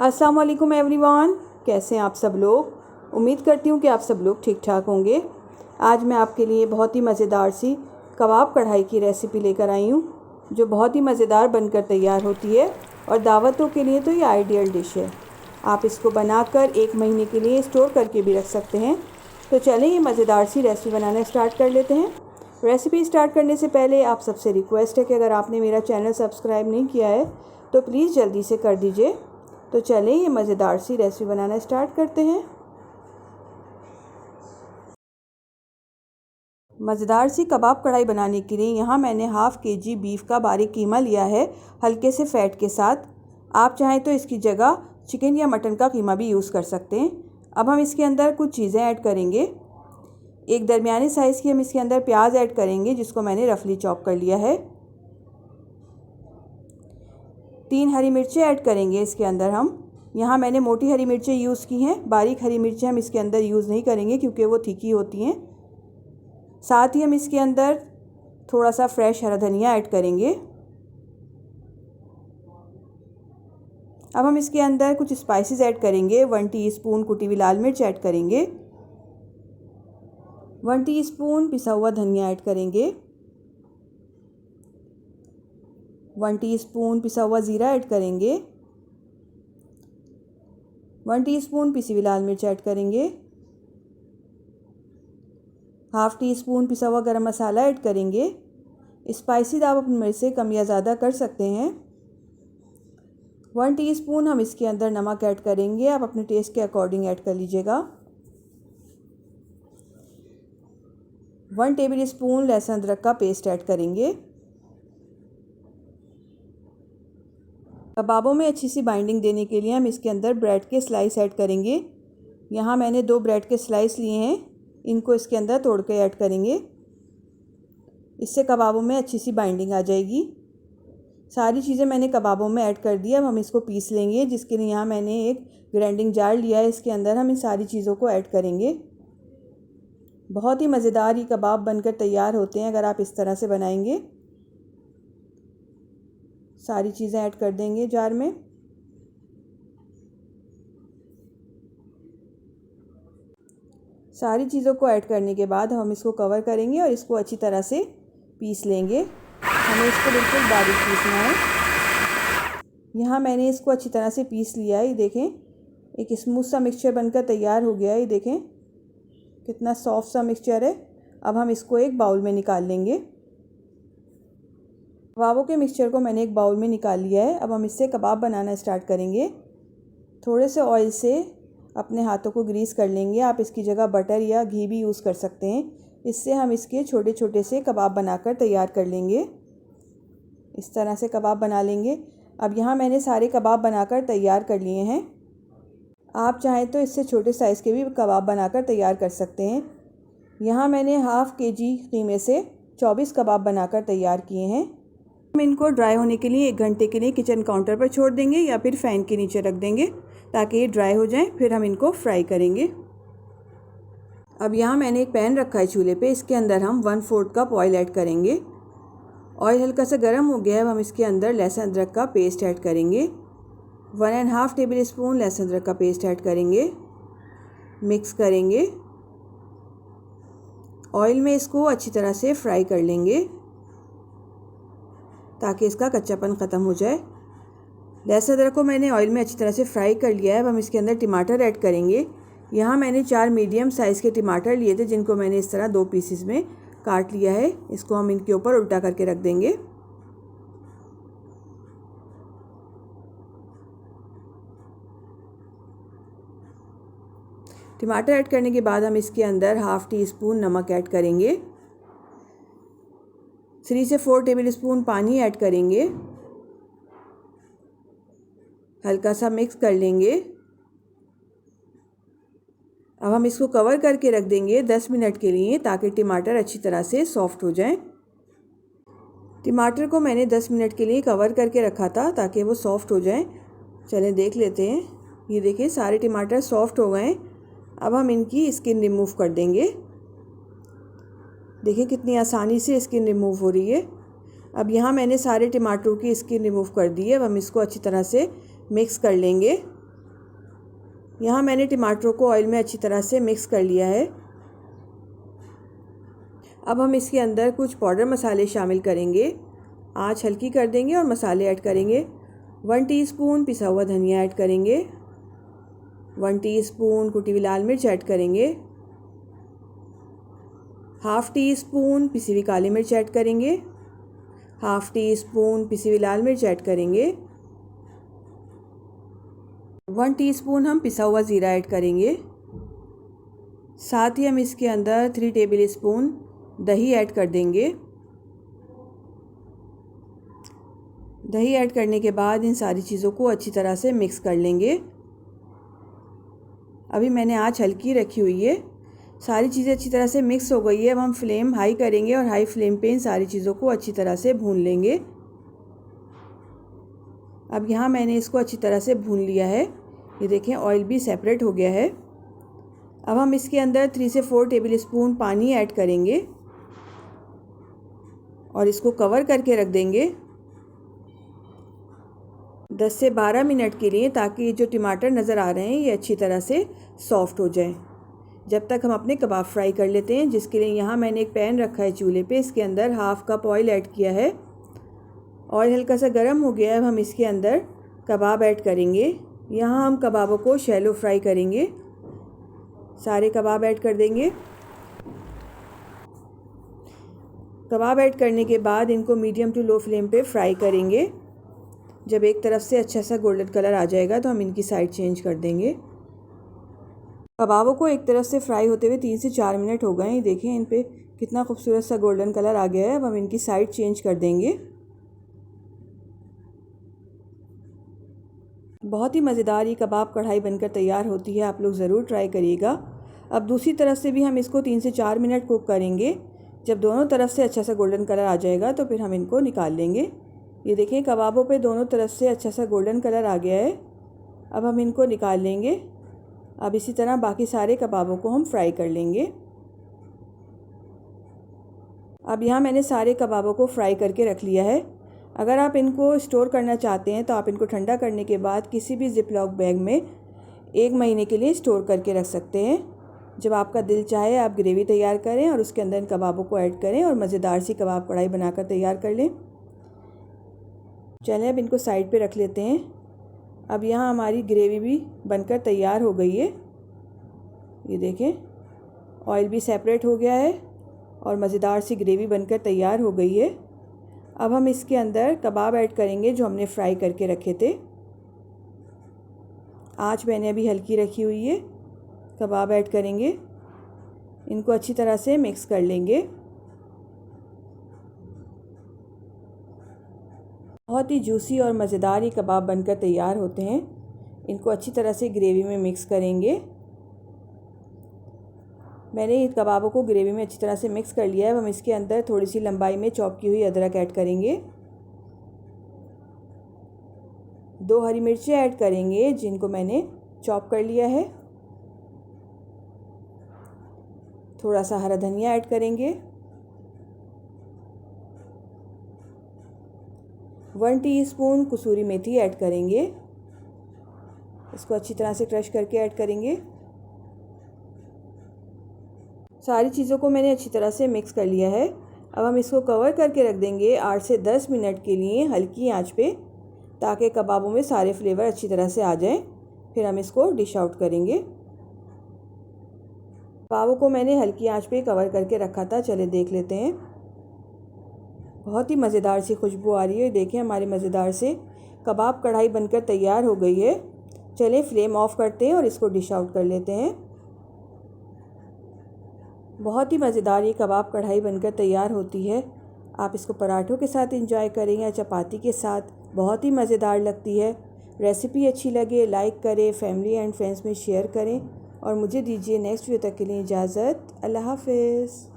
अस्सलाम वालेकुम एवरीवन, कैसे हैं आप सब लोग। उम्मीद करती हूँ कि आप सब लोग ठीक ठाक होंगे। आज मैं आपके लिए बहुत ही मज़ेदार सी कबाब कढ़ाई की रेसिपी लेकर आई हूँ, जो बहुत ही मज़ेदार बनकर तैयार होती है और दावतों के लिए तो ये आइडियल डिश है। आप इसको बनाकर 1 महीने के लिए स्टोर करके भी रख सकते हैं। तो चलें ये मज़ेदार सी रेसिपी बनाना स्टार्ट कर लेते हैं। रेसिपी स्टार्ट करने से पहले आप सबसे रिक्वेस्ट है कि अगर आपने मेरा चैनल सब्सक्राइब नहीं किया है तो प्लीज़ जल्दी से कर दीजिए। तो चलें ये मज़ेदार सी रेसिपी बनाना स्टार्ट करते हैं। मज़ेदार सी कबाब कढ़ाई बनाने के लिए यहाँ मैंने हाफ़ kg बीफ का बारीक कीमा लिया है, हल्के से फ़ैट के साथ। आप चाहें तो इसकी जगह चिकन या मटन का कीमा भी यूज़ कर सकते हैं। अब हम इसके अंदर कुछ चीज़ें ऐड करेंगे। एक दरमियाने साइज़ की हम इसके अंदर प्याज ऐड करेंगे, जिसको मैंने रफली चॉप कर लिया है। 3 हरी मिर्चें ऐड करेंगे इसके अंदर हम। यहाँ मैंने मोटी हरी मिर्चें यूज़ की हैं, बारीक हरी मिर्चें हम इसके अंदर यूज़ नहीं करेंगे क्योंकि वो तीखी होती हैं। साथ ही हम इसके अंदर थोड़ा सा फ्रेश हरा धनिया ऐड करेंगे। अब हम इसके अंदर कुछ स्पाइसेस ऐड करेंगे। 1 टीस्पून कुटी हुई लाल मिर्च ऐड करेंगे, 1 टीस्पून पिसा हुआ धनिया ऐड करेंगे, 1 टीस्पून पिसा हुआ ज़ीरा ऐड करेंगे, 1 टीस्पून पिसी हुई लाल मिर्च ऐड करेंगे, हाफ़ टीस्पून पिसा हुआ गरम मसाला ऐड करेंगे। स्पाइसी आप अपनी मर्ज़ी से कम या ज़्यादा कर सकते हैं। 1 टीस्पून हम इसके अंदर नमक ऐड करेंगे, आप अपने टेस्ट के अकॉर्डिंग ऐड कर लीजिएगा। 1 टेबल स्पून लहसुन अदरक का पेस्ट ऐड करेंगे। कबाबों में अच्छी सी बाइंडिंग देने के लिए हम इसके अंदर ब्रेड के स्लाइस ऐड करेंगे। यहाँ मैंने 2 ब्रेड के स्लाइस लिए हैं, इनको इसके अंदर तोड़ के ऐड करेंगे। इससे कबाबों में अच्छी सी बाइंडिंग आ जाएगी। सारी चीज़ें मैंने कबाबों में ऐड कर दी। अब हम इसको पीस लेंगे, जिसके लिए यहाँ मैंने एक ग्राइंडिंग जार लिया है। इसके अंदर हम इन सारी चीज़ों को ऐड करेंगे। बहुत ही मज़ेदार ये कबाब बनकर तैयार होते हैं अगर आप इस तरह से बनाएंगे। सारी चीज़ें ऐड कर देंगे जार में। सारी चीज़ों को ऐड करने के बाद हम इसको कवर करेंगे और इसको अच्छी तरह से पीस लेंगे। हमें इसको बिल्कुल बारीक पीसना है। यहाँ मैंने इसको अच्छी तरह से पीस लिया है। ये देखें, एक स्मूथ सा मिक्सचर बनकर तैयार हो गया है। ये देखें कितना सॉफ्ट सा मिक्सचर है। अब हम इसको एक बाउल में निकाल लेंगे। कबाबों के मिक्सचर को मैंने एक बाउल में निकाल लिया है। अब हम इससे कबाब बनाना स्टार्ट करेंगे। थोड़े से ऑयल से अपने हाथों को ग्रीस कर लेंगे। आप इसकी जगह बटर या घी भी यूज़ कर सकते हैं। इससे हम इसके छोटे छोटे से कबाब बनाकर तैयार कर लेंगे। इस तरह से कबाब बना लेंगे। अब यहाँ मैंने सारे कबाब बनाकर तैयार कर लिए हैं। आप चाहें तो इससे छोटे साइज़ के भी कबाब बनाकर तैयार कर सकते हैं। यहाँ मैंने हाफ़ kg कीमे से 24 कबाब बनाकर तैयार किए हैं। हम इनको ड्राई होने के लिए 1 घंटे के लिए किचन काउंटर पर छोड़ देंगे या फिर फ़ैन के नीचे रख देंगे ताकि ये ड्राई हो जाएं। फिर हम इनको फ्राई करेंगे। अब यहाँ मैंने एक पैन रखा है चूल्हे पे। इसके अंदर हम 1/4 कप ऑयल ऐड करेंगे। ऑयल हल्का सा गर्म हो गया है। अब हम इसके अंदर लहसुन अदरक का पेस्ट ऐड करेंगे। 1.5 टेबल स्पून लहसुन अदरक का पेस्ट ऐड करेंगे। मिक्स करेंगे। ऑयल में इसको अच्छी तरह से फ्राई कर लेंगे ताकि इसका कच्चापन ख़त्म हो जाए। लहसुन अदरक को मैंने ऑयल में अच्छी तरह से फ्राई कर लिया है। अब हम इसके अंदर टमाटर ऐड करेंगे। यहाँ मैंने 4 मीडियम साइज़ के टमाटर लिए थे, जिनको मैंने इस तरह 2 पीसेस में काट लिया है। इसको हम इनके ऊपर उल्टा करके रख देंगे। टमाटर ऐड करने के बाद हम इसके अंदर हाफ़ टीस्पून नमक ऐड करेंगे। 3 से 4 टेबल स्पून पानी ऐड करेंगे। हल्का सा मिक्स कर लेंगे। अब हम इसको कवर करके रख देंगे 10 मिनट के लिए, ताकि टमाटर अच्छी तरह से सॉफ़्ट हो जाएं। टमाटर को मैंने 10 मिनट के लिए कवर करके रखा था ताकि वो सॉफ़्ट हो जाएं। चलें देख लेते हैं। ये देखिए सारे टमाटर सॉफ़्ट हो गए। अब हम इनकी स्किन रिमूव कर देंगे। देखिए कितनी आसानी से स्किन रिमूव हो रही है। अब यहाँ मैंने सारे टमाटरों की स्किन रिमूव कर दी है। अब हम इसको अच्छी तरह से मिक्स कर लेंगे। यहाँ मैंने टमाटरों को ऑयल में अच्छी तरह से मिक्स कर लिया है। अब हम इसके अंदर कुछ पाउडर मसाले शामिल करेंगे। आँच हल्की कर देंगे और मसाले ऐड करेंगे। 1 टीस्पून पिसा हुआ धनिया ऐड करेंगे। 1 टीस्पून कुटी हुई लाल मिर्च ऐड करेंगे। हाफ़ टी स्पून पिसी हुई काली मिर्च ऐड करेंगे। हाफ़ टी स्पून पिसी हुई लाल मिर्च ऐड करेंगे। 1 टीस्पून हम पिसा हुआ ज़ीरा ऐड करेंगे। साथ ही हम इसके अंदर 3 टेबल स्पून दही ऐड कर देंगे। दही ऐड करने के बाद इन सारी चीज़ों को अच्छी तरह से मिक्स कर लेंगे। अभी मैंने आँच हल्की रखी हुई है। सारी चीज़ें अच्छी तरह से मिक्स हो गई है। अब हम फ्लेम हाई करेंगे और हाई फ्लेम पे इन सारी चीज़ों को अच्छी तरह से भून लेंगे। अब यहाँ मैंने इसको अच्छी तरह से भून लिया है। ये देखें ऑयल भी सेपरेट हो गया है। अब हम इसके अंदर 3 से 4 टेबल स्पून पानी ऐड करेंगे और इसको कवर करके रख देंगे 10 से 12 मिनट के लिए, ताकि जो टमाटर नज़र आ रहे हैं ये अच्छी तरह से सॉफ़्ट हो जाएं। जब तक हम अपने कबाब फ्राई कर लेते हैं, जिसके लिए यहाँ मैंने एक पैन रखा है चूल्हे पे। इसके अंदर हाफ़ कप ऑयल ऐड किया है। ऑयल हल्का सा गर्म हो गया है। अब हम इसके अंदर कबाब ऐड करेंगे। यहाँ हम कबाबों को शैलो फ्राई करेंगे। सारे कबाब ऐड कर देंगे। कबाब ऐड करने के बाद इनको मीडियम टू लो फ्लेम पे फ्राई करेंगे। जब एक तरफ से अच्छा सा गोल्डन कलर आ जाएगा तो हम इनकी साइड चेंज कर देंगे। कबाबों को एक तरफ से फ्राई होते हुए 3 से 4 मिनट हो गए हैं। देखें इन पे कितना खूबसूरत सा गोल्डन कलर आ गया है। अब हम इनकी साइड चेंज कर देंगे। बहुत ही मज़ेदार ये कबाब कढ़ाई बनकर तैयार होती है। आप लोग ज़रूर ट्राई करिएगा। अब दूसरी तरफ से भी हम इसको 3 से 4 मिनट कुक करेंगे। जब दोनों तरफ से अच्छा सा गोल्डन कलर आ जाएगा तो फिर हम इनको निकाल लेंगे। ये देखें कबाबों पे दोनों तरफ से अच्छा सा गोल्डन कलर आ गया है। अब हम इनको निकाल लेंगे। अब इसी तरह बाकी सारे कबाबों को हम फ्राई कर लेंगे। अब यहाँ मैंने सारे कबाबों को फ्राई करके रख लिया है। अगर आप इनको स्टोर करना चाहते हैं तो आप इनको ठंडा करने के बाद किसी भी जिप लॉक बैग में 1 महीने के लिए स्टोर करके रख सकते हैं। जब आपका दिल चाहे आप ग्रेवी तैयार करें और उसके अंदर इन कबाबों को ऐड करें और मज़ेदार सी कबाब कढ़ाई बनाकर तैयार कर लें। चलें अब इनको साइड पे रख लेते हैं। अब यहाँ हमारी ग्रेवी भी बनकर तैयार हो गई है। ये देखें ऑयल भी सेपरेट हो गया है और मज़ेदार सी ग्रेवी बनकर तैयार हो गई है। अब हम इसके अंदर कबाब ऐड करेंगे जो हमने फ्राई करके रखे थे। आँच मैंने अभी हल्की रखी हुई है। कबाब ऐड करेंगे, इनको अच्छी तरह से मिक्स कर लेंगे। बहुत ही जूसी और मज़ेदार ये कबाब बनकर तैयार होते हैं। इनको अच्छी तरह से ग्रेवी में मिक्स करेंगे। मैंने इन कबाबों को ग्रेवी में अच्छी तरह से मिक्स कर लिया है। अब हम इसके अंदर थोड़ी सी लंबाई में चॉप की हुई अदरक ऐड करेंगे। 2 हरी मिर्चें ऐड करेंगे जिनको मैंने चॉप कर लिया है। थोड़ा सा हरा धनिया ऐड करेंगे। 1 टीस्पून कसूरी मेथी ऐड करेंगे। इसको अच्छी तरह से क्रश करके ऐड करेंगे। सारी चीज़ों को मैंने अच्छी तरह से मिक्स कर लिया है। अब हम इसको कवर करके रख देंगे 8 से 10 मिनट के लिए हल्की आंच पे, ताकि कबाबों में सारे फ्लेवर अच्छी तरह से आ जाएं। फिर हम इसको डिश आउट करेंगे। कबाबों को मैंने हल्की आंच पे कवर करके रखा था। चले देख लेते हैं। बहुत ही मज़ेदार सी खुशबू आ रही है। देखें हमारी मज़ेदार से कबाब कढ़ाई बनकर तैयार हो गई है। चलें फ्लेम ऑफ करते हैं और इसको डिश आउट कर लेते हैं। बहुत ही मज़ेदार ये कबाब कढ़ाई बनकर तैयार होती है। आप इसको पराठों के साथ एंजॉय करें या चपाती के साथ, बहुत ही मज़ेदार लगती है। रेसिपी अच्छी लगे लाइक करें, फैमिली एंड फ्रेंड्स में शेयर करें और मुझे दीजिए नेक्स्ट वीडियो तक के लिए इजाज़त। अल्लाह हाफ़िज़।